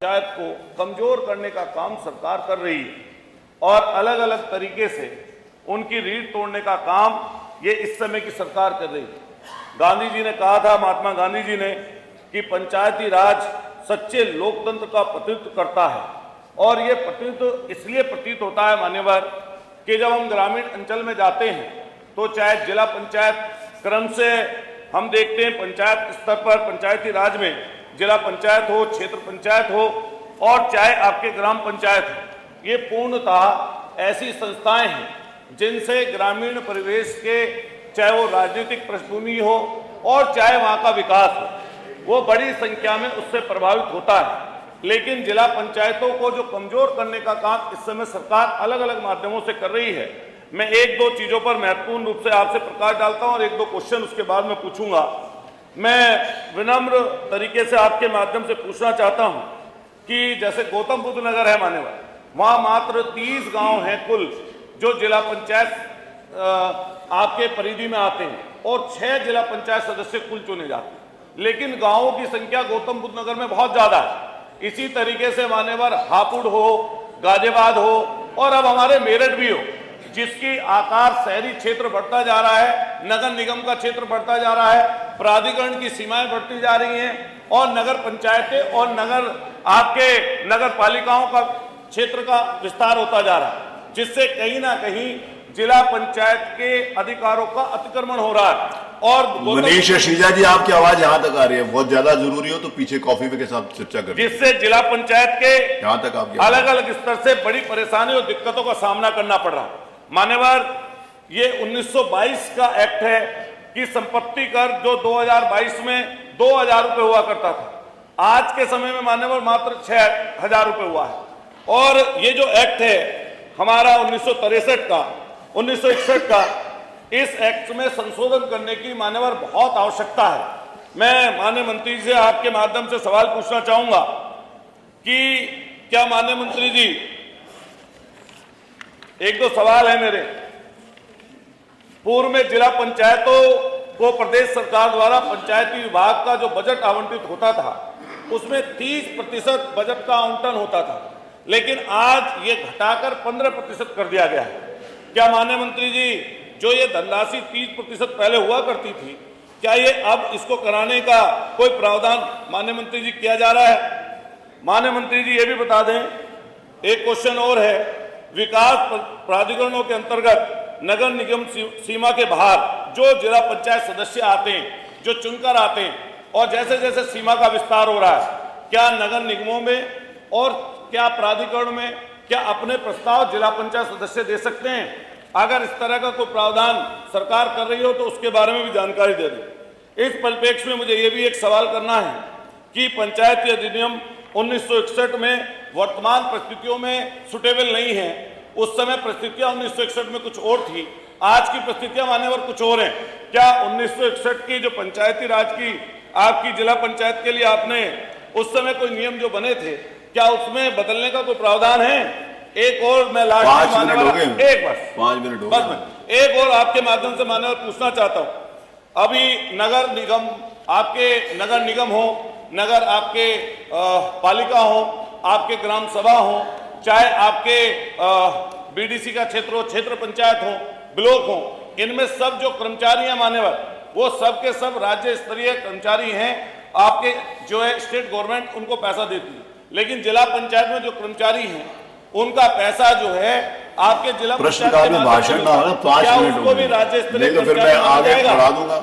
पंचायत को कमजोर करने का काम सरकार कर रही है और अलग अलग तरीके से उनकी रीढ़ तोड़ने का काम ये इस समय की सरकार कर रही है। गांधी जी ने कहा था, महात्मा गांधी जी ने, कि पंचायती राज सच्चे लोकतंत्र का प्रतिनिधित्व करता है। और ये प्रतिनिधित्व इसलिए प्रतीत होता है मान्यवर कि जब हम ग्रामीण अंचल में जाते हैं तो चाहे जिला पंचायत क्रम से हम देखते हैं, पंचायत स्तर पर पंचायती राज में जिला पंचायत हो, क्षेत्र पंचायत हो और चाहे आपके ग्राम पंचायत हो, ये पूर्णतः ऐसी संस्थाएं हैं जिनसे ग्रामीण परिवेश के, चाहे वो राजनीतिक पृष्ठभूमि हो और चाहे वहाँ का विकास हो, वो बड़ी संख्या में उससे प्रभावित होता है। लेकिन जिला पंचायतों को जो कमजोर करने का काम इस समय सरकार अलग अलग माध्यमों से कर रही है। मैं एक दो चीजों पर महत्वपूर्ण रूप से आपसे प्रकाश डालता हूं और एक दो क्वेश्चन उसके बाद में पूछूंगा। मैं विनम्र तरीके से आपके माध्यम से पूछना चाहता हूं कि जैसे गौतम बुद्ध नगर है मान्यवर, वहां मात्र 30 गांव हैं कुल जो जिला पंचायत आपके परिधि में आते हैं और 6 जिला पंचायत सदस्य कुल चुने जाते हैं, लेकिन गांवों की संख्या गौतम बुद्ध नगर में बहुत ज्यादा है। इसी तरीके से मान्यवर हापुड़ हो, गाजियाबाद हो और अब हमारे मेरठ भी हो, जिसकी आकार शहरी क्षेत्र बढ़ता जा रहा है, नगर निगम का क्षेत्र बढ़ता जा रहा है, प्राधिकरण की सीमाएं बढ़ती जा रही हैं और नगर पंचायतें और नगर आपके नगर पालिकाओं का क्षेत्र का विस्तार होता जा रहा है, जिससे कहीं ना कहीं जिला पंचायत के अधिकारों का अतिक्रमण हो रहा है। और मनीष शीजा जी, आपकी आवाज यहाँ तक आ रही है, बहुत ज्यादा जरूरी हो तो पीछे कॉफी के साथ चर्चा करें, जिससे जिला पंचायत के यहाँ तक आपकी अलग अलग स्तर से बड़ी परेशानी और दिक्कतों का सामना करना पड़ रहा है। मान्यवर, ये 1922 का एक्ट है कि संपत्ति कर जो 2022 में 2000 रुपए हुआ करता था, आज के समय में मान्यवर मात्र 6000 रुपए हुआ है। और ये जो एक्ट है हमारा 1963 का, 1961 का, इस एक्ट में संशोधन करने की मान्यवर बहुत आवश्यकता है। मैं माननीय मंत्री जी से आपके माध्यम से सवाल पूछना चाहूंगा कि क्या माननीय मंत्री जी, एक दो सवाल है मेरे। पूर्व में जिला पंचायतों को प्रदेश सरकार द्वारा पंचायती विभाग का जो बजट आवंटित होता था उसमें 30% बजट का आवंटन होता था, लेकिन आज ये घटाकर 15% कर दिया गया है। क्या माननीय मंत्री जी, जो ये धनराशि 30% पहले हुआ करती थी, क्या ये अब इसको कराने का कोई प्रावधान माननीय मंत्री जी किया जा रहा है? माननीय मंत्री जी ये भी बता दें, एक क्वेश्चन और है, विकास प्राधिकरणों के अंतर्गत नगर निगम सीमा के बाहर जो जिला पंचायत सदस्य आते हैं, जो चुनकर आते हैं, और जैसे जैसे सीमा का विस्तार हो रहा है, क्या नगर निगमों में और क्या प्राधिकरण में क्या अपने प्रस्ताव जिला पंचायत सदस्य दे सकते हैं? अगर इस तरह का कोई प्रावधान सरकार कर रही हो तो उसके बारे में भी जानकारी दे दें। इस परिप्रेक्ष्य में मुझे ये भी एक सवाल करना है कि पंचायती अधिनियम 1961 में वर्तमान परिस्थितियों में सुटेबल नहीं है। उस समय परिस्थितियां 1961 में कुछ और थी, आज की परिस्थितियां मान्यवर कुछ और हैं। क्या 1961 की जो पंचायती राज की आपकी जिला पंचायत के लिए आपने उस समय कोई नियम जो बने थे, क्या उसमें बदलने का कोई प्रावधान है? एक और मैं लास्ट 5 मिनट हो गए, एक बस 5 मिनट हो बस गए। मैं एक और आपके माध्यम से मान्यवर पूछना चाहता हूं। अभी नगर निगम, आपके नगर निगम हो, नगर आपके पालिका हो, आपके ग्राम सभा हो, चाहे आपके बीडीसी का क्षेत्र हो, क्षेत्र पंचायत हो, ब्लॉक हो, इनमें सब जो कर्मचारी हैं मान्यवर, वो सब के सब राज्य स्तरीय कर्मचारी हैं। आपके जो है स्टेट गवर्नमेंट उनको पैसा देती है, लेकिन जिला पंचायत में जो कर्मचारी हैं उनका पैसा जो है आपके जिला प्रश्नकाल में भाषण ना हो, 5 मिनट हो गए, राज्य स्तरीय नहीं तो फिर मैं आगे बढ़ा दूंगा।